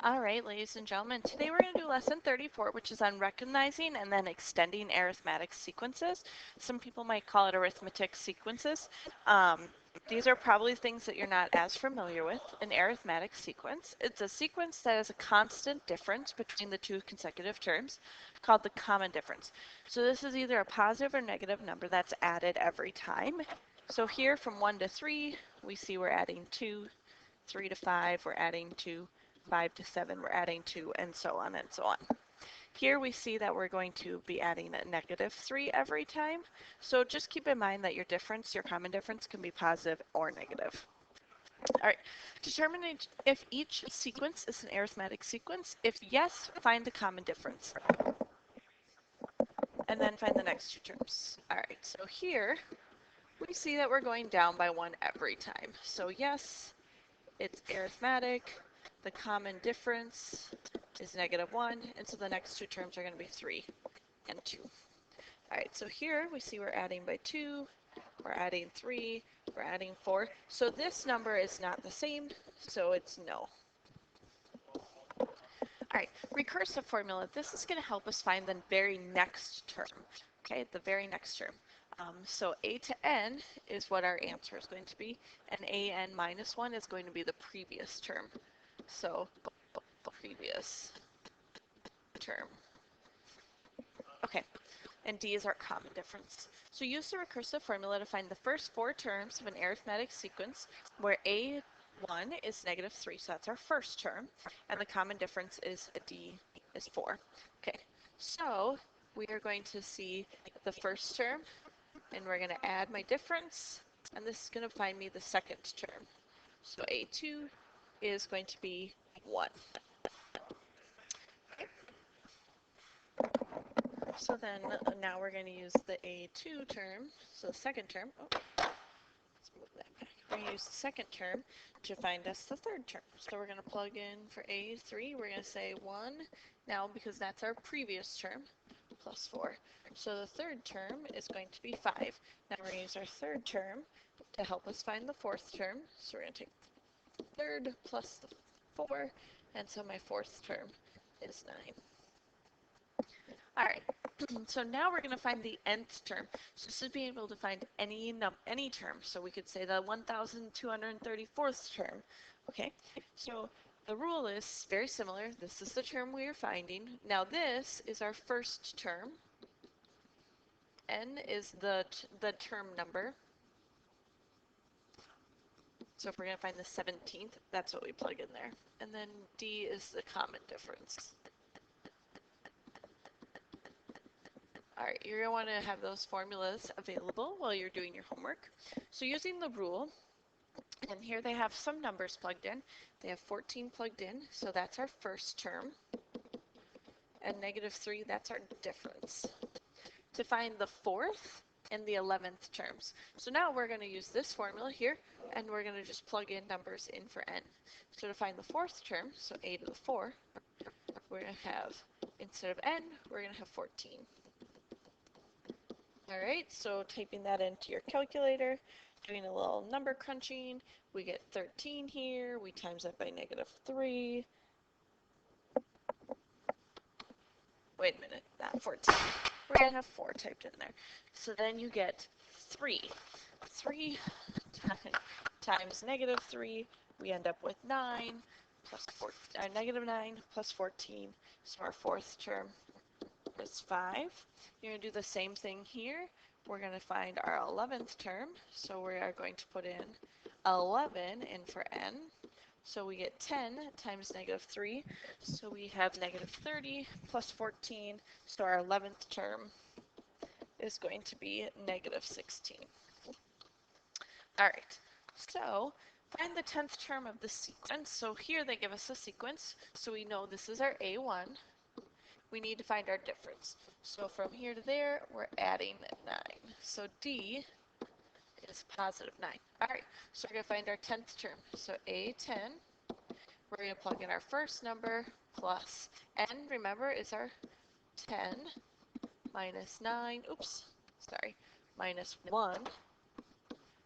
All right, ladies and gentlemen, today we're going to do lesson 34, which is on recognizing and then extending arithmetic sequences. Some people might call it arithmetic sequences. These are probably things that you're not as familiar with. An arithmetic sequence, it's a sequence that has a constant difference between the two consecutive terms called the common difference. So this is either a positive or negative number that's added every time. So here from 1 to 3, we see we're adding 2, 3 to 5, we're adding 2, 5 to 7, we're adding 2, and so on and so on. Here we see that we're going to be adding a negative 3 every time. So just keep in mind that your difference, your common difference, can be positive or negative. All right, determine if each sequence is an arithmetic sequence. If yes, find the common difference. And then find the next two terms. All right, so here we see that we're going down by 1 every time. So yes, it's arithmetic. The common difference is -1, and so the next two terms are going to be 3 and 2. All right, so here we see we're adding by 2, we're adding 3, we're adding 4. So this number is not the same, so it's no. All right, recursive formula. This is going to help us find the very next term. Okay, the very next term. So a to n is what our answer is going to be, and an minus 1 is going to be the previous term. So previous term. Okay, and d is our common difference. So use the recursive formula to find the first 4 terms of an arithmetic sequence where a1 is -3, so that's our first term, and the common difference is d is 4. Okay, so we are going to see the first term, and we're going to add my difference, and this is going to find me the second term. So a2 is going to be 1. Okay. So then now we're going to use the a2 term, so the second term. Oh, let's move that back. We're going to use the second term to find us the third term. So we're going to plug in for a3, we're going to say 1, now because that's our previous term, plus 4. So the third term is going to be 5. Now we're going to use our third term to help us find the fourth term. So we're going to take the third plus the 4, and so my fourth term is 9. All right, so now we're going to find the nth term. So this is being able to find any term. So we could say the 1234th term. Okay, so the rule is very similar. This is the term we are finding. Now this is our first term. N is the term number. So if we're going to find the 17th, that's what we plug in there. And then D is the common difference. All right, you're going to want to have those formulas available while you're doing your homework. So using the rule, and here they have some numbers plugged in. They have 14 plugged in, so that's our first term. And -3, that's our difference. To find the fourth and the 11th terms. So now we're going to use this formula here, and we're going to just plug in numbers in for n. So to find the fourth term, so a to the 4, we're going to have, instead of n, we're going to have 14. All right, so typing that into your calculator, doing a little number crunching, we get 13 here, we times that by -3. Wait a minute, not 14. We're going to have 4 typed in there. So then you get 3. 3 times -3, we end up with 9 plus 4, -9 plus 14. So our fourth term is 5. You're going to do the same thing here. We're going to find our 11th term. So we are going to put in 11 in for n. So we get 10 times -3. So we have -30 plus 14. So our 11th term is going to be -16. All right. So find the 10th term of the sequence. So here they give us a sequence. So we know this is our A1. We need to find our difference. So from here to there, we're adding 9. So D is +9. All right, so we're going to find our 10th term. So A10, we're going to plug in our first number plus n, remember, is our 10 minus 9, oops, sorry, minus 1.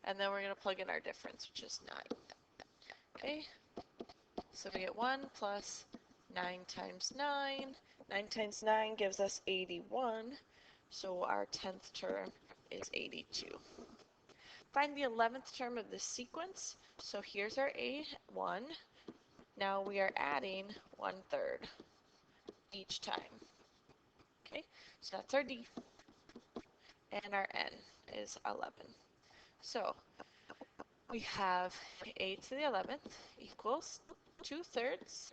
And then we're going to plug in our difference, which is 9. Okay, so we get 1 plus 9 times 9. 9 times 9 gives us 81. So our 10th term is 82. Find the 11th term of this sequence. So here's our A1. Now we are adding 1/3 each time. Okay, so that's our D. And our N is 11. So we have A to the 11th equals 2/3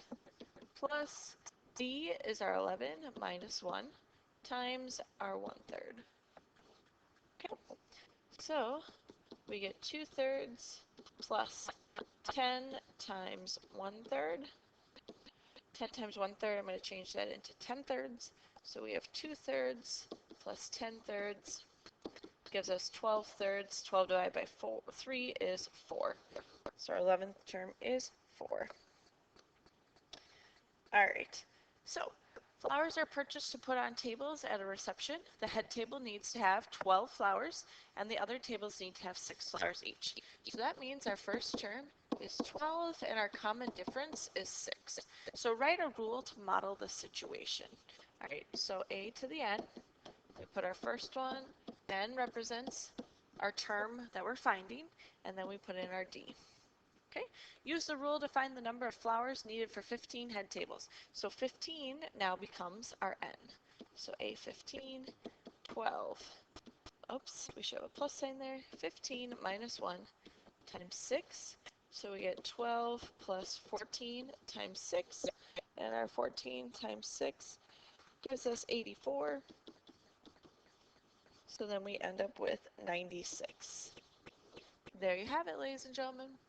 plus D is our 11 minus 1 times our 1/3. Okay, so we get 2/3 plus 10 times 1/3. 10 times 1/3, I'm going to change that into 10/3. So we have 2/3 plus 10/3 gives us 12/3. 12 divided by 3 is 4. So our 11th term is 4. All right, so flowers are purchased to put on tables at a reception. The head table needs to have 12 flowers, and the other tables need to have 6 flowers each. So that means our first term is 12, and our common difference is 6. So write a rule to model the situation. All right, so A to the N, we put our first one, N represents our term that we're finding, and then we put in our D. Okay, use the rule to find the number of flowers needed for 15 head tables. So 15 now becomes our N. So A15, 12. Oops, we should have a plus sign there. 15 minus 1 times 6. So we get 12 plus 14 times 6. And our 14 times 6 gives us 84. So then we end up with 96. There you have it, ladies and gentlemen.